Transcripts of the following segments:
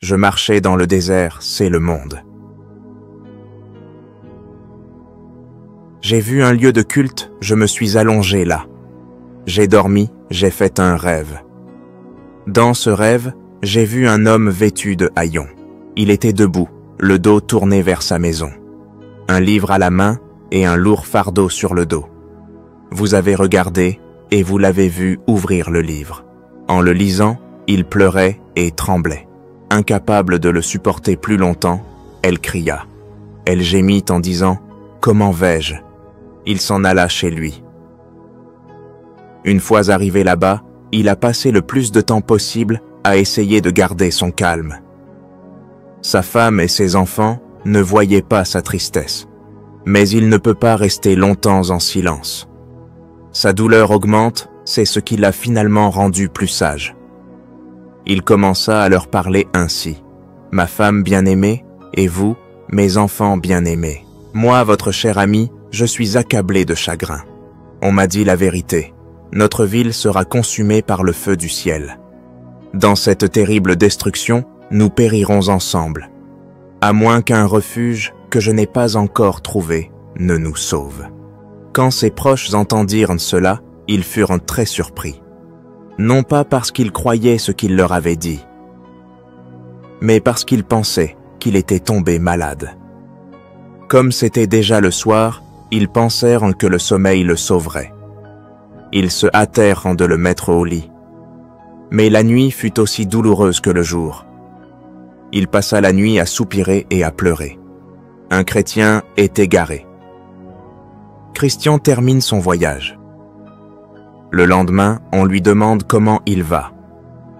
Je marchais dans le désert, c'est le monde. J'ai vu un lieu de culte, je me suis allongé là. J'ai dormi, j'ai fait un rêve. Dans ce rêve, j'ai vu un homme vêtu de haillons. Il était debout, le dos tourné vers sa maison. Un livre à la main et un lourd fardeau sur le dos. Vous avez regardé et vous l'avez vu ouvrir le livre. En le lisant, il pleurait et tremblait. Incapable de le supporter plus longtemps, elle cria. Elle gémit en disant « Comment vais-je » Il s'en alla chez lui. Une fois arrivé là-bas, il a passé le plus de temps possible à essayer de garder son calme. Sa femme et ses enfants ne voyaient pas sa tristesse, mais il ne peut pas rester longtemps en silence. Sa douleur augmente, c'est ce qui l'a finalement rendu plus sage. Il commença à leur parler ainsi. « Ma femme bien-aimée, et vous, mes enfants bien-aimés. Moi, votre cher ami, je suis accablé de chagrin. On m'a dit la vérité. Notre ville sera consumée par le feu du ciel. Dans cette terrible destruction, nous périrons ensemble, à moins qu'un refuge que je n'ai pas encore trouvé ne nous sauve. » Quand ses proches entendirent cela, ils furent très surpris. Non pas parce qu'ils croyaient ce qu'il leur avait dit, mais parce qu'ils pensaient qu'il était tombé malade. Comme c'était déjà le soir, ils pensèrent que le sommeil le sauverait. Ils se hâtèrent de le mettre au lit. Mais la nuit fut aussi douloureuse que le jour. Il passa la nuit à soupirer et à pleurer. Un chrétien est égaré. Christian termine son voyage. Le lendemain, on lui demande comment il va.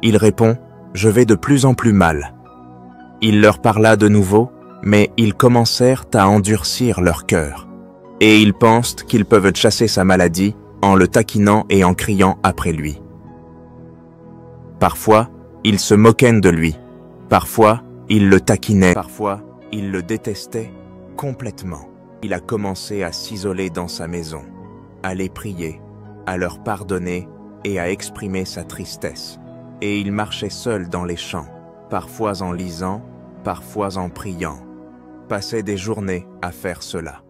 Il répond « Je vais de plus en plus mal ». Il leur parla de nouveau, mais ils commencèrent à endurcir leur cœur. Et ils pensent qu'ils peuvent chasser sa maladie en le taquinant et en criant après lui. Parfois, ils se moquaient de lui. Parfois, ils le taquinaient. Parfois, ils le détestaient complètement. Il a commencé à s'isoler dans sa maison, à les prier, à leur pardonner et à exprimer sa tristesse. Et il marchait seul dans les champs, parfois en lisant, parfois en priant. Passait des journées à faire cela.